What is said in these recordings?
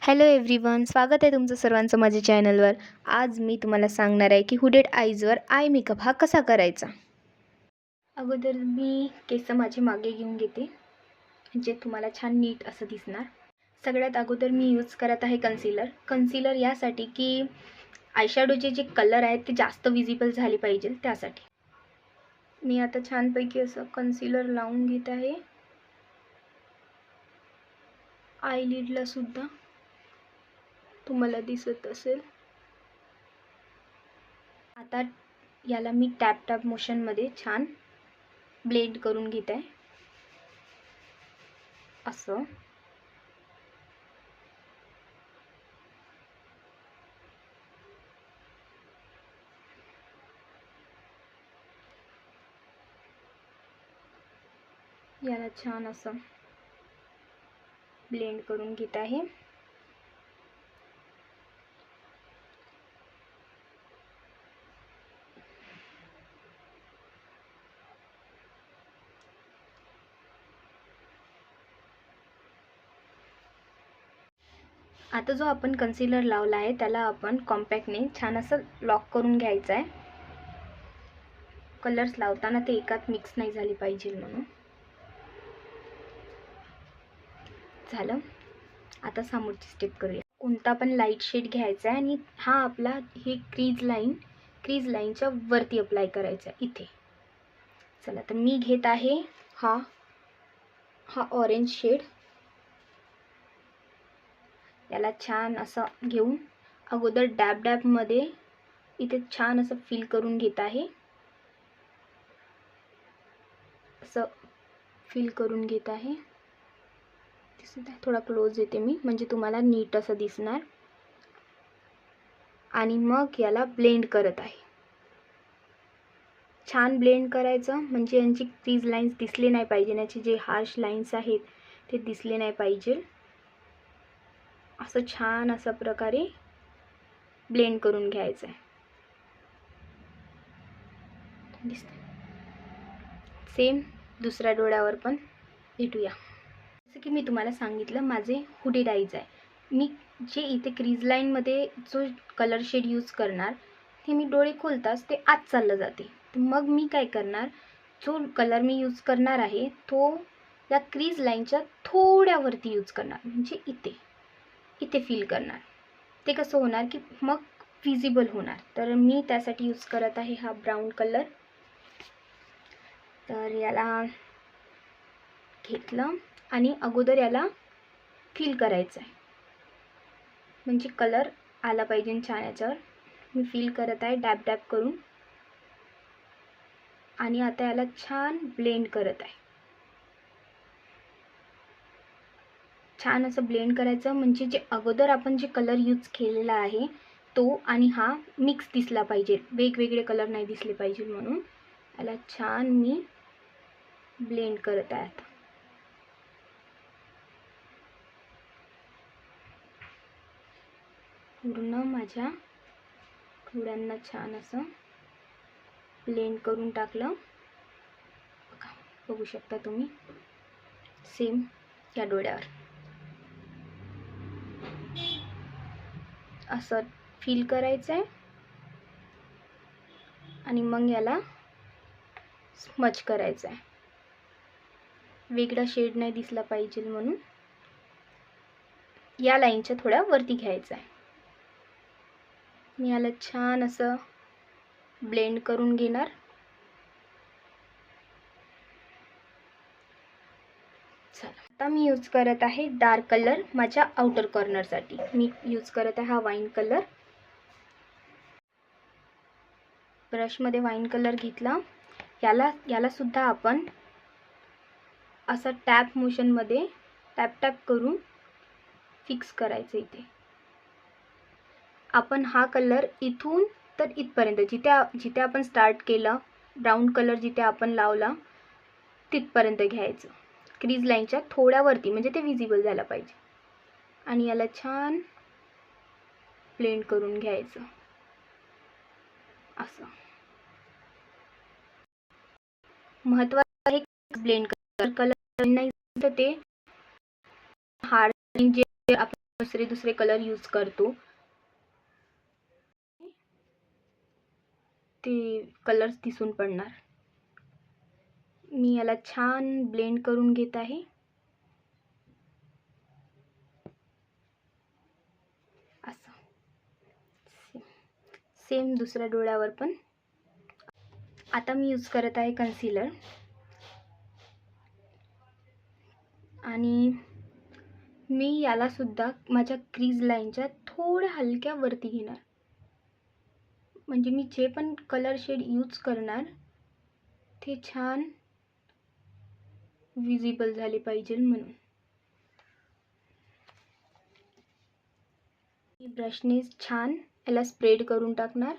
Hello everyone, स्वागत आहे तुमचं सर्वांचं माझ्या चॅनलवर. आज मी तुम्हाला सांगणार आहे की हुडेड आईजवर आय मेकअप हा कसा करायचा. अगोदर मी केस माझे मागे घेऊन घेते, म्हणजे तुम्हाला छान नीट असं दिसणार. सगळ्यात अगोदर मी यूज करत आहे कन्सिलर यासाठी की आयशॅडोचे जे कलर आहेत ते जास्त विजिबल झाले पाहिजे. त्यासाठी मी आता छानपैकी असं कन्सिलर लावून घेत आहे. आयलिडला सुद्धा तुम्हाला दिसत असेल. आता याला मी टॅप मोशनमध्ये छान ब्लेंड करून घेत आहे. असं याला छान असं ब्लेंड करून घेत आहे. आता जो आपण कन्सिलर लावला आहे त्याला आपण कॉम्पॅक्टने छान असं लॉक करून घ्यायचं आहे. कलर्स लावताना ते एकात मिक्स नाही झाले पाहिजे म्हणून. झालं. आता समोरची स्टेप करूया. कोणता पण लाईट शेड घ्यायचा आहे आणि हा आपला ही क्रीज लाईनच्या वरती अप्लाय करायचा आहे इथे. चला, तर मी घेत आहे हा ऑरेंज शेड. याला छान असं घेऊन अगोदर डॅब मध्ये इथे छान असं फिल करून घेत आहे. असं फिल करून घेत आहे. थोडा क्लोज येते मी, म्हणजे तुम्हाला नीट असं दिसणार. आणि मग याला ब्लेंड करत आहे. छान ब्लेंड करायचं, म्हणजे यांची क्रीज लाईन्स दिसले नाही पाहिजे. याचे जे हार्श लाईन्स आहेत ते दिसले नाही पाहिजे. असं छान अशा प्रकारे ब्लेंड करून घ्यायचं आहे. दिसतंय. सेम दुसऱ्या डोळ्यावर पण भेटूया. जसं की मी तुम्हाला सांगितलं, माझे हुडेड आईज आहे. मी जे इथे क्रीज लाईनमध्ये जो कलर शेड यूज करणार ते मी डोळे खोलताच ते आत चाललं जाते. तर मग मी काय करणार, जो कलर मी यूज करणार आहे तो या क्रीज लाईनच्या थोड्यावरती यूज करणार, म्हणजे इथे फील करणार. ते कसं होणार की मग विजिबल होणार. तर मी त्यासाठी यूज करत आहे हा ब्राऊन कलर. तर याला घेतलं आणि अगोदर याला फील करायचं आहे, म्हणजे कलर आला पाहिजे छान याच्यावर. मी फील करत आहे डॅब करून. आणि आता याला छान ब्लेंड करत आहे. छान असं ब्लेंड करायचं, म्हणजे जे अगोदर आपण जे कलर यूज केलेला आहे तो आणि हा मिक्स दिसला पाहिजे. वेगवेगळे कलर नाही दिसले पाहिजे, म्हणून याला छान मी ब्लेंड करत आहे. आता पूर्ण माझ्या डोळ्यांना छान असं ब्लेंड करून टाकलं. बघू शकता तुम्ही. सेम या डोळ्यावर असं फील करायचं आहे. आणि मग याला स्मच करायचं आहे. वेगळा शेड नाही दिसला पाहिजे म्हणून या लाईनच्या थोड्या वरती घ्यायचं आहे. मी याला छान असं ब्लेंड करून घेणार. आता मी यूज करत आहे डार्क कलर माझ्या आउटर कॉर्नरसाठी. मी यूज करत आहे हा वाईन कलर. ब्रशमध्ये वाईन कलर घेतला. याला सुद्धा आपण असं टॅप मोशनमध्ये टॅप करून फिक्स करायचं. इथे आपण हा कलर इथून तर इथपर्यंत, जिथे आपण स्टार्ट केलं, ब्राऊन कलर जिथे आपण लावला तिथपर्यंत घ्यायचं. क्रीज लाईनच्या थोड्या वरती, म्हणजे ते विजिबल झालं पाहिजे. आणि याला छान ब्लेंड करून घ्यायचं. असं महत्त्वाचं आहे ब्लेंड कलर नाही तर ते हार्ड जे आपण दुसरे कलर यूज करतो ते कलर्स दिसून पडणार. मी याला छान ब्लेंड करून घेत आहे. असं सेम दुसऱ्या डोळ्यावर पण. आता मी यूज करत आहे कन्सिलर आणि मी याला सुद्धा माझ्या क्रीज लाईनच्या थोड्या हलक्या वरती घेणार. म्हणजे मी जे पण कलर शेड यूज करणार ते छान विजिबल झाले पाहिजे म्हणून. मी ब्रशने छान याला स्प्रेड करून टाकणार.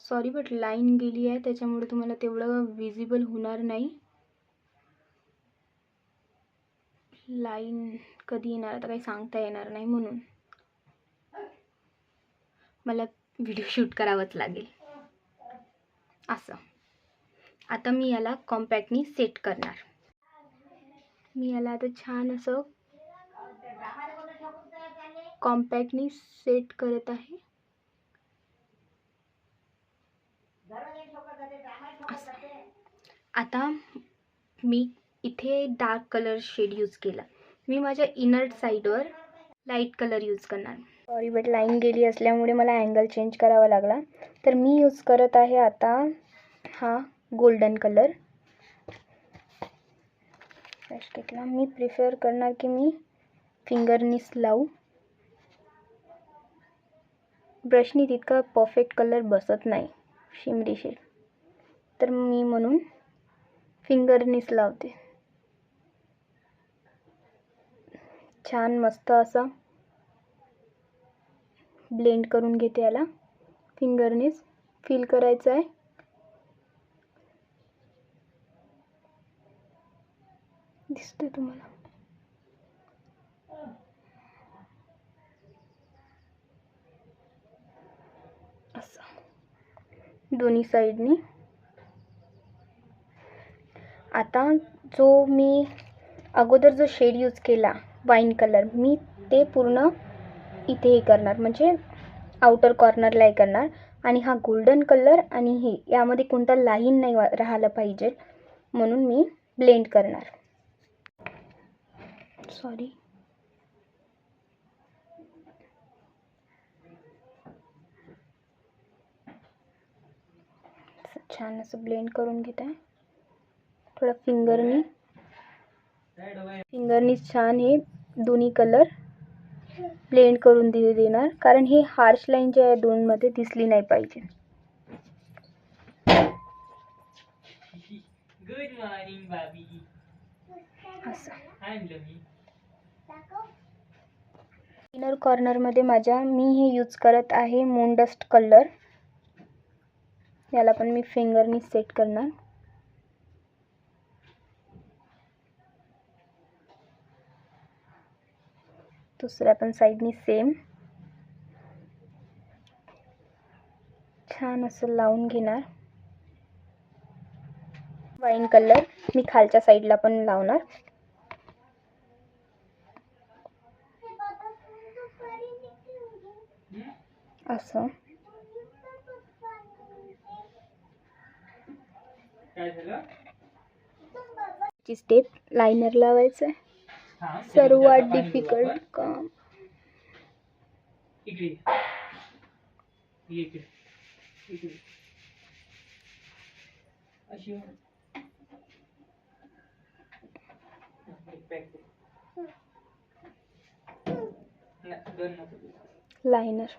सॉरी बट लाईन गेली आहे त्याच्यामुळे तुम्हाला तेवढं विजिबल होणार नाही. लाईन कधी येणार आता काही सांगता येणार नाही म्हणून मला व्हिडिओ शूट करावाच लागेल. असं आता मी याला कॉम्पॅक्टनी सेट करणार. मी याला आता छान असं कॉम्पॅक्टनी सेट करत आहे. आता मी इथे डार्क कलर शेड यूज केला. मी माझ्या इनर साईडवर लाईट कलर यूज करणार. सॉरी बट लाईन गेली असल्यामुळे मला अँगल चेंज करावा लागला. तर मी यूज करत आहे आता हा गोल्डन कलर. ब्रश घेतला. मी प्रिफर करणार की मी फिंगरनीच लावू. ब्रशनी तितका परफेक्ट कलर बसत नाही शिमरी शेड, तर मी म्हणून फिंगरनीच लावते. छान मस्त असा ब्लेंड करून घेते. याला फिंगरनीच फील करायचं आहे. दिसतंय तुम्हाला? असं दोन्ही साईडनी. आता जो मी अगोदर जो शेड यूज केला वाईन कलर, मी ते पूर्ण इथे हे करणार, म्हणजे आउटर कॉर्नरला हे करणार. आणि हा गोल्डन कलर आणि हे यामध्ये कोणता लाईन नाही राहायला पाहिजे म्हणून मी ब्लेंड करणार. सॉरी. छान असं ब्लेंड करून घेत आहे. थोडं फिंगरनी छान हे दोन्ही कलर ब्लेंड करून देणार, कारण हे हार्श लाईन जे आहे दोनमध्ये दिसली नाही पाहिजे. गुड मॉर्निंग बाबी. इनर कॉर्नरमध्ये माझ्या मी हे यूज करत आहे मून डस्ट कलर. याला पण मी फिंगरनी सेट करणार. दुसऱ्या पण साईडनी सेम छान असं लावून घेणार. वाईन कलर मी खालच्या साईडला पण लावणार. असं ची स्टेप लायनर लावायचं आहे. सर्वात डिफिकल्ट काम. लायनर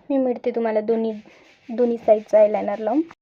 मी मिळते तुम्हाला दोन्ही साईडचा आयलाइनर लावून.